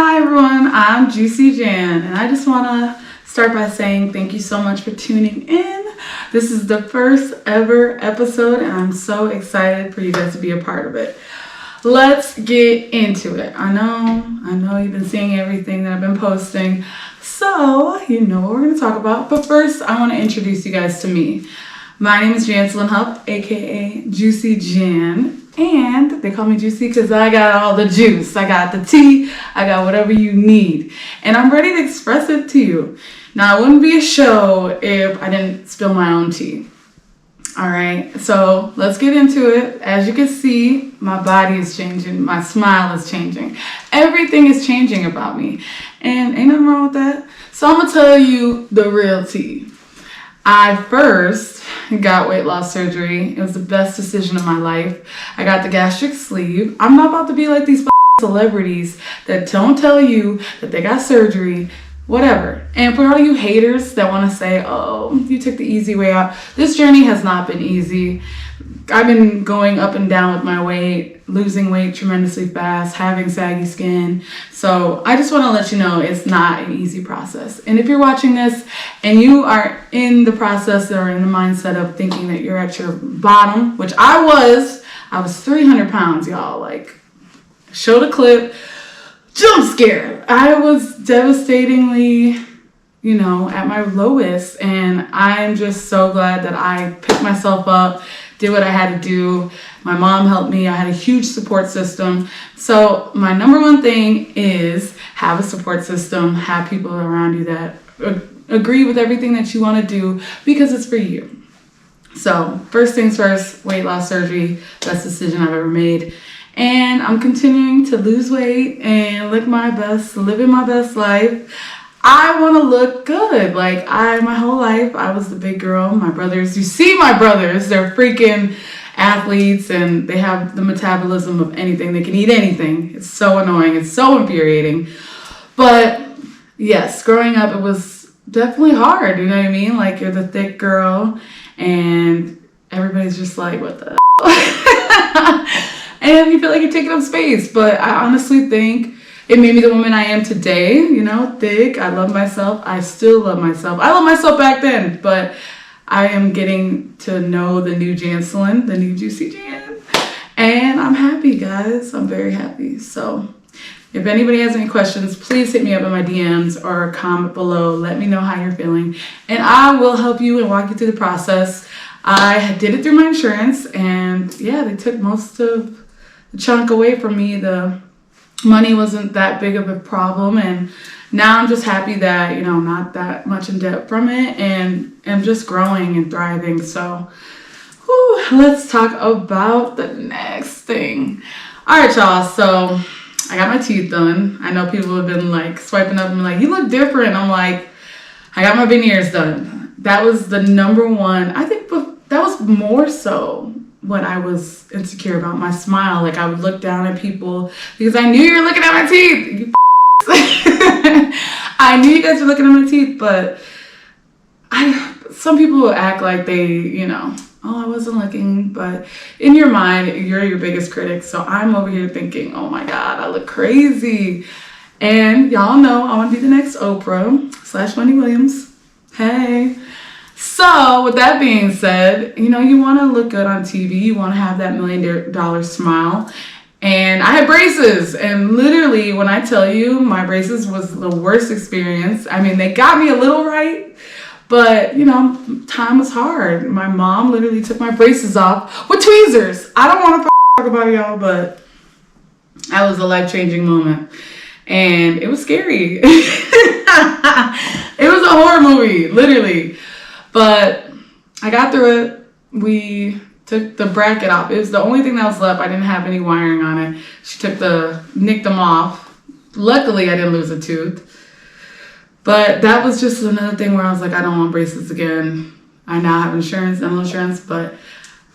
Hi everyone, I'm Juicy Jan, and I just want to start by saying thank you so much for tuning in. This is the first ever episode, and I'm so excited for you guys to be a part of it. Let's get into it. I know you've been seeing everything that I've been posting, so you know what we're going to talk about. But first, I want to introduce you guys to me. My name is Jancelyn Hupp, aka Juicy Jan. And they call me Juicy because I got all the juice. I got the tea. I got whatever you need. And I'm ready to express it to you. Now, it wouldn't be a show if I didn't spill my own tea. All right. So let's get into it. As you can see, my body is changing. My smile is changing. Everything is changing about me. And ain't nothing wrong with that. So I'm going to tell you the real tea. I first got weight loss surgery. It was the best decision of my life. I got the gastric sleeve. I'm not about to be like these celebrities that don't tell you that they got surgery, whatever. And for all you haters that want to say, oh, you took the easy way out, this journey has not been easy. I've been going up and down with my weight, losing weight tremendously fast, having saggy skin. So I just want to let you know it's not an easy process. And if you're watching this and you are in the process or in the mindset of thinking that you're at your bottom, which I was 300 pounds, y'all. Like, show the clip, jump scare. I was devastatingly, at my lowest. And I'm just so glad that I picked myself up, did what I had to do. My mom helped me. I had a huge support system. So my number one thing is have a support system, have people around you that agree with everything that you want to do because it's for you. So first things first, weight loss surgery, best decision I've ever made. And I'm continuing to lose weight and live my best, living my best life. I want to look good. Like, my whole life, I was the big girl. My brothers, you see my brothers, they're freaking athletes and they have the metabolism of anything. They can eat anything. It's so annoying. It's so infuriating. But yes, growing up, it was definitely hard. You know what I mean? Like, you're the thick girl and everybody's just like, what the and you feel like you're taking up space. But I honestly think it made me the woman I am today, thick. I love myself. I still love myself. I love myself back then, but I am getting to know the new Jancelyn, the new Juicy Jan. And I'm happy, guys. I'm very happy. So if anybody has any questions, please hit me up in my DMs or comment below. Let me know how you're feeling. And I will help you and walk you through the process. I did it through my insurance. And yeah, they took most of the chunk away from me. The money wasn't that big of a problem, and now I'm just happy that, I'm not that much in debt from it, and I'm just growing and thriving. So, let's talk about the next thing. All right, y'all. So, I got my teeth done. I know people have been like swiping up and like, you look different. I'm like, I got my veneers done. That was the number one. I think that was more so what I was insecure about, my smile. Like, I would look down at people because I knew you were looking at my teeth. I knew you guys were looking at my teeth, but some people will act like they, I wasn't looking, but in your mind, you're your biggest critic. So I'm over here thinking, oh my God, I look crazy. And y'all know I want to be the next Oprah / Wendy Williams. Hey. So with that being said, you want to look good on TV. You want to have that $1 million smile. And I had braces. And literally, when I tell you my braces was the worst experience. I mean, they got me a little right. But, time was hard. My mom literally took my braces off with tweezers. I don't want to talk about it, y'all, but that was a life-changing moment. And it was scary. It was a horror movie, literally. But I got through it. We took the bracket off. It was the only thing that was left. I didn't have any wiring on it. She nicked them off. Luckily, I didn't lose a tooth. But that was just another thing where I was like, I don't want braces again. I now have dental insurance, but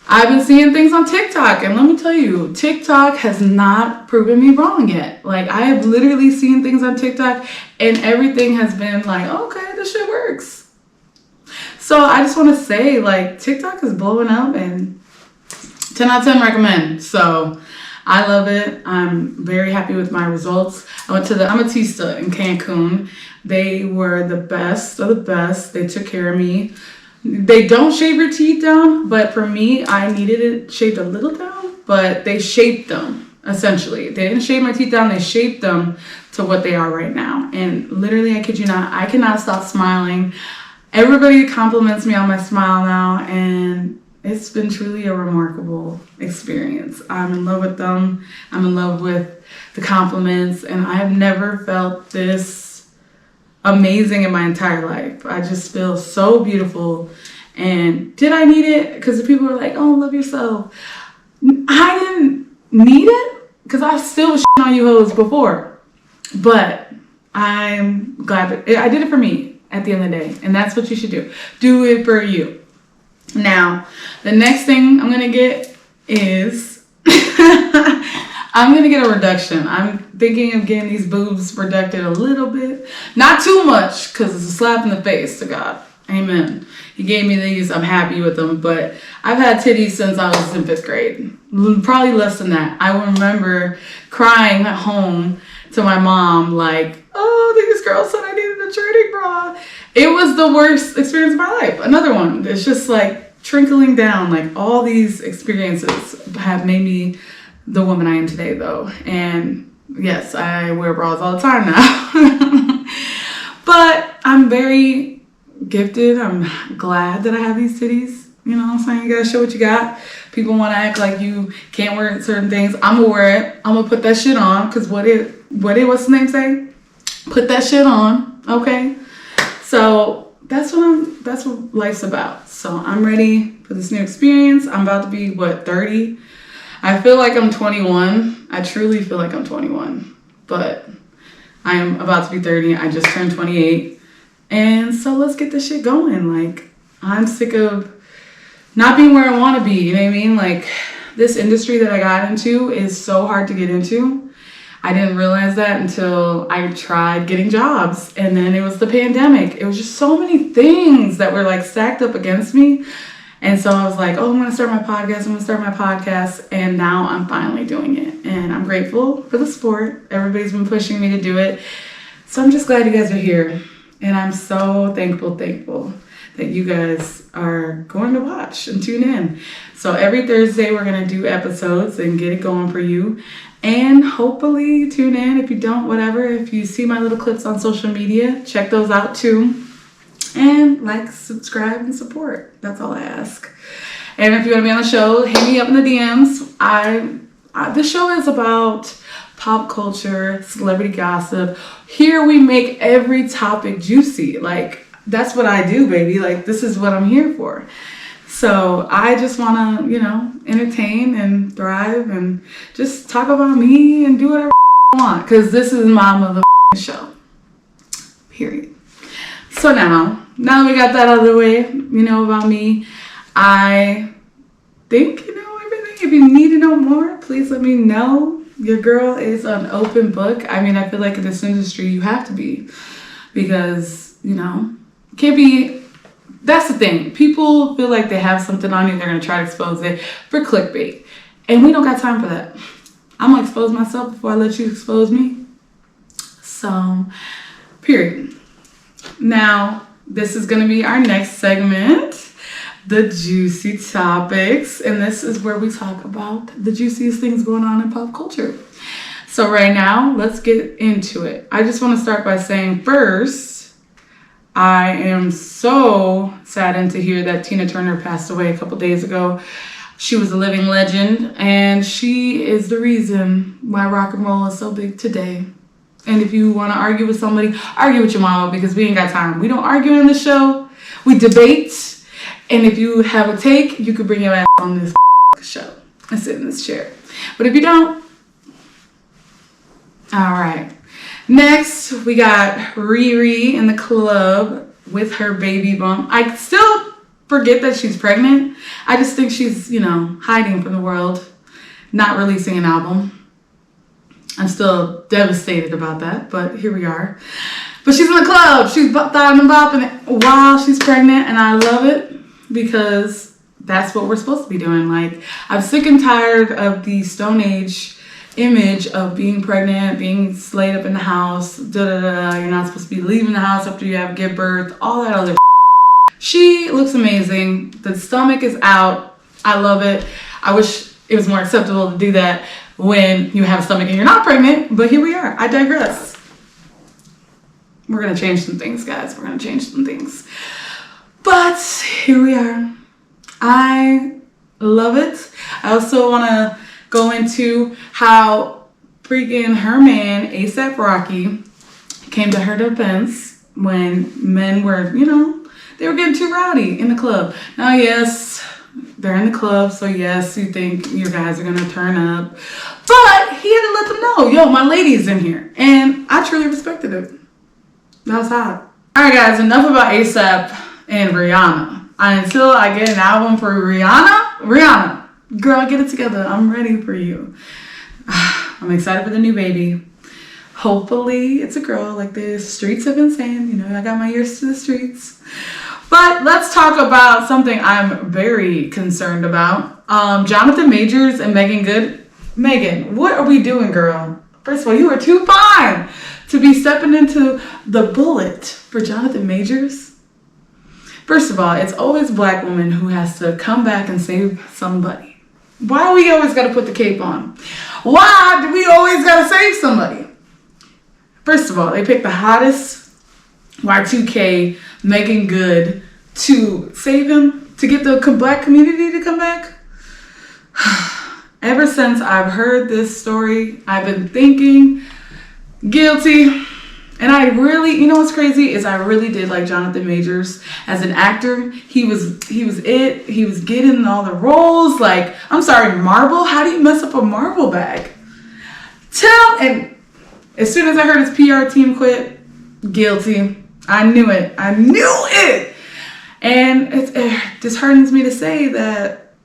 I've been seeing things on TikTok. And let me tell you, TikTok has not proven me wrong yet. Like, I have literally seen things on TikTok and everything has been like, okay, this shit works. So I just want to say, like, TikTok is blowing up and 10 out of 10 recommend. So I love it. I'm very happy with my results. I went to the Amatista in Cancun. They were the best of the best. They took care of me. They don't shave your teeth down, but for me, I needed it shaved a little down, but they shaped them, essentially. They didn't shave my teeth down, they shaped them to what they are right now. And literally, I kid you not, I cannot stop smiling. Everybody compliments me on my smile now, and it's been truly a remarkable experience. I'm in love with them. I'm in love with the compliments, and I have never felt this amazing in my entire life. I just feel so beautiful. And did I need it? Because the people were like, oh, love yourself. I didn't need it because I still was shitting on you hoes before. But I'm glad that I did it for me at the end of the day. And that's what you should do. Do it for you. Now, the next thing I'm going to get is I'm going to get a reduction. I'm thinking of getting these boobs reducted a little bit. Not too much, because it's a slap in the face to God. Amen. He gave me these. I'm happy with them. But I've had titties since I was in 5th grade. Probably less than that. I remember crying at home to my mom like, oh, this girl said I needed a training bra. It was the worst experience of my life. Another one. It's just like trickling down. Like all these experiences have made me the woman I am today, though. And yes, I wear bras all the time now. But I'm very gifted. I'm glad that I have these titties. You know what I'm saying? You gotta show what you got. People want to act like you can't wear certain things. I'm gonna wear it. I'm gonna put that shit on. Because what's the name say? Put that shit on. Okay? So that's what life's about. So I'm ready for this new experience. I'm about to be, 30? I feel like I'm 21. I truly feel like I'm 21. But I am about to be 30. I just turned 28. And so let's get this shit going. Like, I'm sick of not being where I want to be. You know what I mean? Like, this industry that I got into is so hard to get into. I didn't realize that until I tried getting jobs. And then it was the pandemic. It was just so many things that were like stacked up against me. And so I was like, oh, I'm going to start my podcast. And now I'm finally doing it. And I'm grateful for the support. Everybody's been pushing me to do it. So I'm just glad you guys are here. And I'm so thankful that you guys are going to watch and tune in. So every Thursday, we're going to do episodes and get it going for you. And hopefully tune in. If you don't, whatever. If you see my little clips on social media, check those out too. And like, subscribe, and support. That's all I ask. And if you want to be on the show, hit me up in the DMs. This show is about pop culture, celebrity gossip. Here we make every topic juicy. Like, that's what I do, baby. Like, this is what I'm here for. So I just want to, entertain and thrive and just talk about me and do whatever I want. Because this is my motherfucking show. Period. So now that we got that out of the way, about me, I think you know everything. If you need to know more, please let me know. Your girl is an open book. I mean, I feel like in this industry, you have to be. Because, can't be... That's the thing. People feel like they have something on you. They're going to try to expose it for clickbait. And we don't got time for that. I'm going to expose myself before I let you expose me. So, period. Now, this is going to be our next segment, the juicy topics. And this is where we talk about the juiciest things going on in pop culture. So right now, let's get into it. I just want to start by saying first, I am so saddened to hear that Tina Turner passed away a couple days ago. She was a living legend, and she is the reason why rock and roll is so big today. And if you want to argue with somebody, argue with your mama, because we ain't got time. We don't argue on the show. We debate. And if you have a take, you could bring your ass on this show and sit in this chair. But if you don't, all right. Next, we got Riri in the club with her baby bump. I still forget that she's pregnant. I just think she's, hiding from the world, not releasing an album. I'm still devastated about that, but here we are. But she's in the club. She's thotting and bopping it while she's pregnant, and I love it because that's what we're supposed to be doing. Like, I'm sick and tired of the Stone Age image of being pregnant, being laid up in the house, you're not supposed to be leaving the house after you give birth, all that other. She looks amazing. The stomach is out. I love it. I wish it was more acceptable to do that when you have a stomach and you're not pregnant, but here we are. I digress. We're going to change some things, guys. We're going to change some things. But here we are. I love it. I also want to go into how freaking her man, A$AP Rocky, came to her defense when men were, they were getting too rowdy in the club. Now, yes, they're in the club, so yes, you think your guys are going to turn up. But he had to let them know, yo, my lady's in here. And I truly respected it. That was hot. All right, guys, enough about A$AP and Rihanna. Until I get an album for Rihanna, girl, get it together. I'm ready for you. I'm excited for the new baby. Hopefully it's a girl, like the streets have been saying. I got my ears to the streets. But let's talk about something I'm very concerned about. Jonathon Majors and Megan Good. Megan, what are we doing, girl? First of all, you are too fine to be stepping into the bullet for Jonathon Majors. First of all, it's always Black women who has to come back and save somebody. Why we always got to put the cape on? Why do we always got to save somebody? First of all, they picked the hottest Y2K, Megan Good, to save him, to get the Black community to come back. Ever since I've heard this story, I've been thinking, guilty. And I really, what's crazy is I really did like Jonathon Majors as an actor. He was it. He was getting all the roles. Like, I'm sorry, marble? How do you mess up a marble bag? And as soon as I heard his PR team quit, guilty. I knew it. And it disheartens me to say that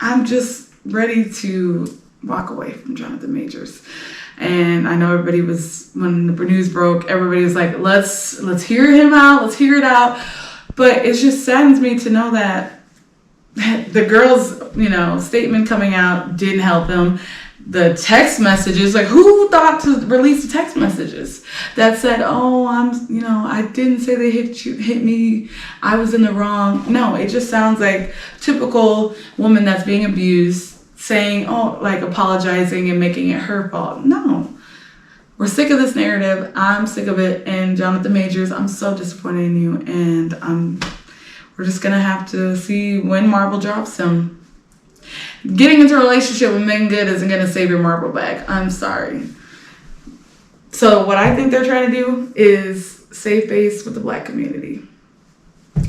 I'm just ready to walk away from Jonathon Majors. And I know everybody was, when the news broke, everybody was like, let's hear him out, let's hear it out. But it just saddens me to know that the girl's, statement coming out didn't help him. The text messages, like, who thought to release the text messages that said, oh, I didn't say they hit me, I was in the wrong. No, it just sounds like typical woman that's being abused, saying, apologizing and making it her fault. No. We're sick of this narrative. I'm sick of it. And Jonathon Majors, I'm so disappointed in you. And we're just going to have to see when Marvel drops him. Getting into a relationship with Megan Good isn't going to save your marble bag. I'm sorry. So what I think they're trying to do is save face with the Black community.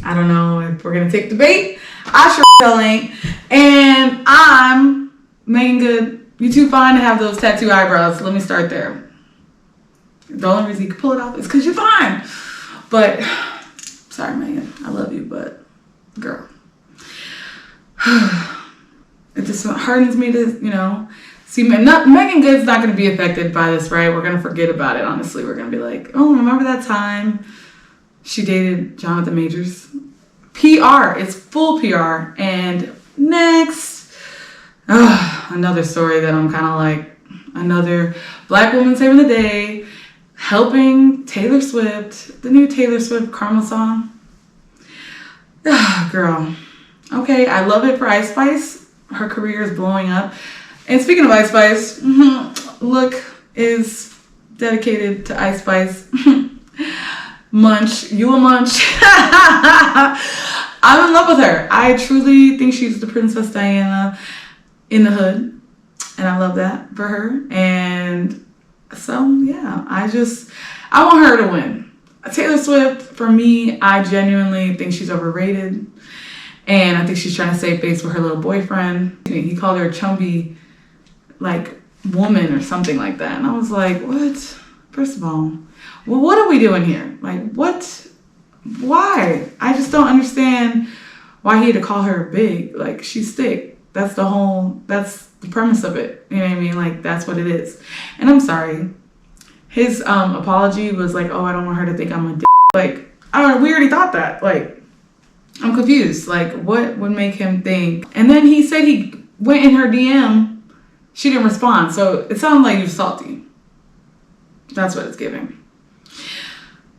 I don't know if we're going to take the bait. I sure hell ain't. And I'm Megan Good. You too fine to have those tattoo eyebrows. Let me start there. The only reason you can pull it off is because you're fine. But, sorry, Megan. I love you, but, girl. It just hardens me to, see, Megan Good's not going to be affected by this, right? We're going to forget about it, honestly. We're going to be like, oh, remember that time she dated Jonathon Majors? PR. It's full PR. And next, another story that I'm kind of like, another Black woman saving the day, helping Taylor Swift, the new Taylor Swift Karma song. Girl. Okay, I love it for Ice Spice. Her career is blowing up. And speaking of Ice Spice, look is dedicated to Ice Spice. Munch, you a munch. I'm in love with her. I truly think she's the Princess Diana in the hood. And I love that for her. And so, yeah, I want her to win. Taylor Swift, for me, I genuinely think she's overrated. And I think she's trying to save face with her little boyfriend. He called her a chumby, woman or something like that. And I was like, what? First of all, well, what are we doing here? What? Why? I just don't understand why he had to call her big. She's thick. That's the premise of it. You know what I mean? That's what it is. And I'm sorry. His apology was oh, I don't want her to think I'm a dick. We already thought that. I'm confused. What would make him think? And then he said he went in her DM. She didn't respond, so it sounded like you were salty. That's what it's giving.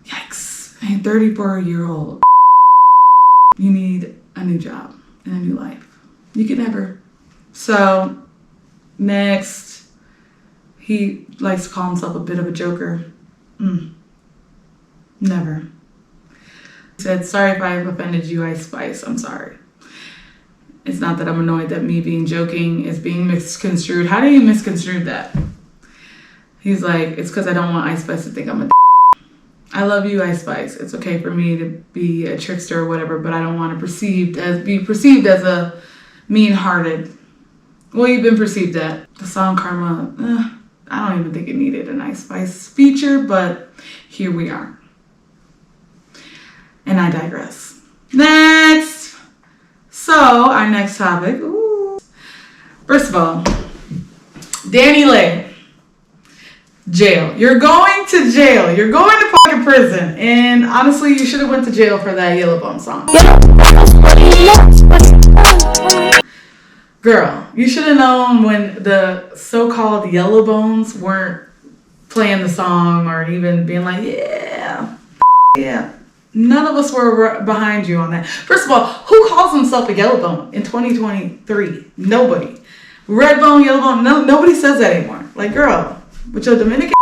Yikes. A 34-year-old. You need a new job and a new life. You can never. So, next, he likes to call himself a bit of a joker. Never. He said, sorry if I have offended you, Ice Spice. I'm sorry. It's not that I'm annoyed that me being joking is being misconstrued. How do you misconstrue that? He's like, it's because I don't want Ice Spice to think I'm a I love you, Ice Spice. It's okay for me to be a trickster or whatever, but I don't want to be perceived as a mean-hearted. Well, you've been perceived that. The song Karma, I don't even think it needed an Ice Spice feature, but here we are. And I digress. Next! So, our next topic. Ooh. First of all, DaniLeigh. Jail. You're going to jail. You're going to fucking prison. And honestly, you should have went to jail for that Yellowbone song. Girl, you should have known when the so-called Yellowbones weren't playing the song or even being like, yeah. None of us were behind you on that. First of all, who calls himself a Yellowbone in 2023? Nobody. Redbone, Yellowbone, nobody says that anymore. Like, girl, with your Dominican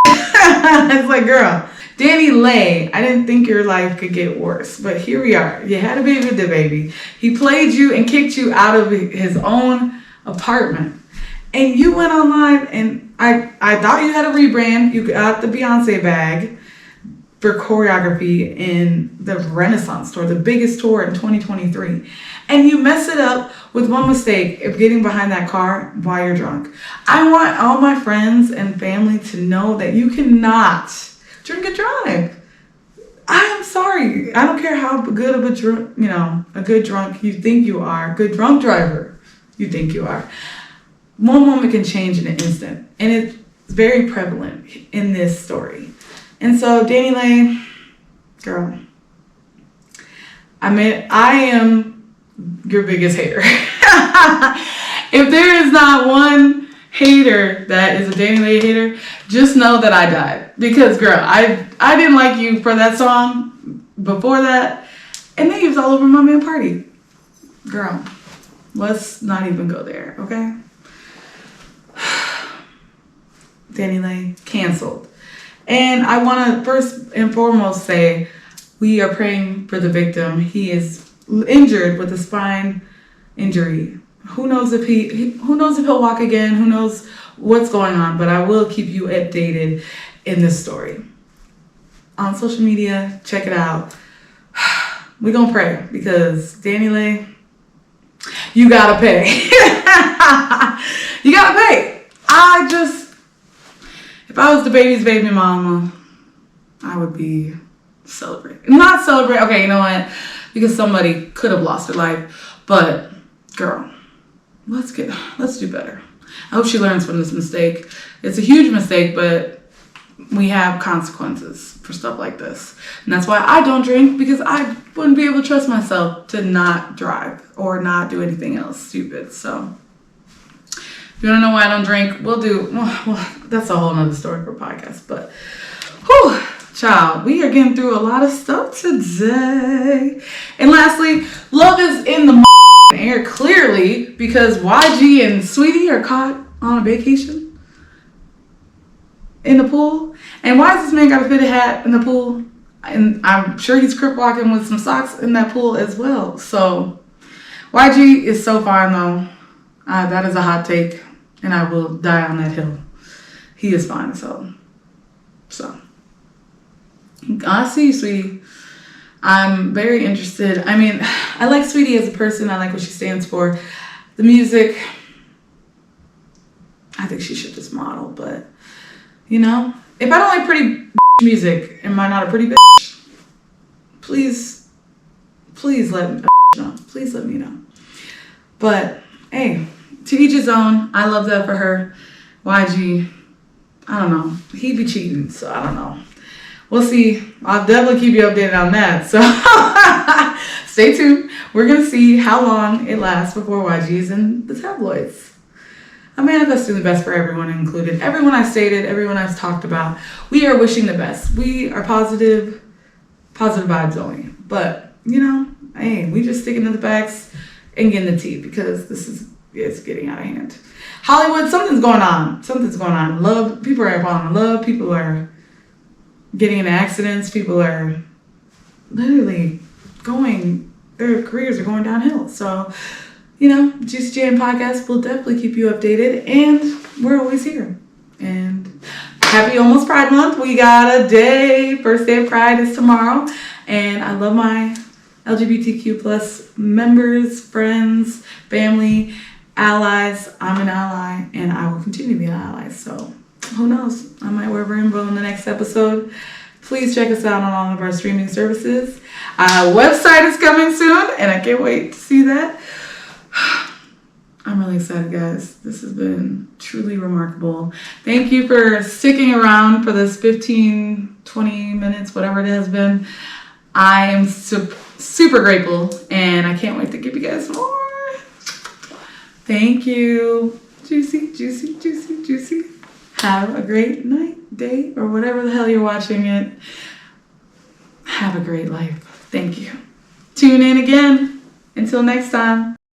it's like, girl, DaniLeigh, I didn't think your life could get worse, but here we are. You had a baby with the baby. He played you and kicked you out of his own apartment. And you went online and I thought you had a rebrand. You got the Beyonce bag for choreography in the Renaissance tour, the biggest tour in 2023. And you mess it up with one mistake of getting behind that car while you're drunk. I want all my friends and family to know that you cannot drink and drive. I am sorry. I don't care how good of a good drunk you think you are, good drunk driver you think you are. One moment can change in an instant. And it's very prevalent in this story. And so, DaniLeigh, girl, I am your biggest hater. If there is not one hater that is a DaniLeigh hater, just know that I died. Because, girl, I didn't like you for that song before that. And then you was all over my man Party. Girl, let's not even go there, okay? DaniLeigh, canceled. And I want to first and foremost say we are praying for the victim. He is injured with a spine injury. Who knows if he'll walk again? Who knows what's going on? But I will keep you updated in this story. On social media, check it out. We're going to pray because DaniLeigh, you got to pay. You got to pay. If I was the baby's baby mama, I would be celebrating. Not celebrate. Okay, you know what? Because somebody could have lost their life. But, girl, let's do better. I hope she learns from this mistake. It's a huge mistake, but we have consequences for stuff like this. And that's why I don't drink, because I wouldn't be able to trust myself to not drive or not do anything else stupid. So, if you want to know why I don't drink, well, that's a whole nother story for a podcast. But, whew, child, we are getting through a lot of stuff today. And lastly, love is in the air clearly because YG and Saweetie are caught on a vacation in the pool. And why has this man got a fitted hat in the pool? And I'm sure he's crip walking with some socks in that pool as well. So, YG is so fine though. That is a hot take. And I will die on that hill. He is fine as hell. So, I see you, Saweetie. I'm very interested. I mean, I like Saweetie as a person. I like what she stands for. The music, I think she should just model. But, if I don't like pretty music, am I not a pretty bitch? Please let me know. Please let me know. But, hey, to each his own. I love that for her. YG, I don't know. He be cheating, so I don't know. We'll see. I'll definitely keep you updated on that. So stay tuned. We're going to see how long it lasts before YG's in the tabloids. I'm manifesting the best for everyone included. Everyone I've stated, everyone I've talked about. We are wishing the best. We are positive vibes only. But, hey, we just sticking to the facts and getting the tea because it's getting out of hand. Hollywood, something's going on. Love, people are falling in love. People are getting into accidents. People are literally their careers are going downhill. So, Juicy Jan Podcast will definitely keep you updated, and we're always here. And happy almost Pride Month. We got a day. First day of Pride is tomorrow. And I love my LGBTQ plus members, friends, family, allies. I'm an ally, and I will continue to be an ally. So who knows? I might wear rainbow in the next episode. Please check us out on all of our streaming services. Our website is coming soon, and I can't wait to see that. I'm really excited, guys. This has been truly remarkable. Thank you for sticking around for this 15, 20 minutes, whatever it has been. I am super grateful, and I can't wait to give you guys more. Thank you. Juicy, juicy, juicy, juicy. Have a great night, day, or whatever the hell you're watching it. Have a great life. Thank you. Tune in again. Until next time.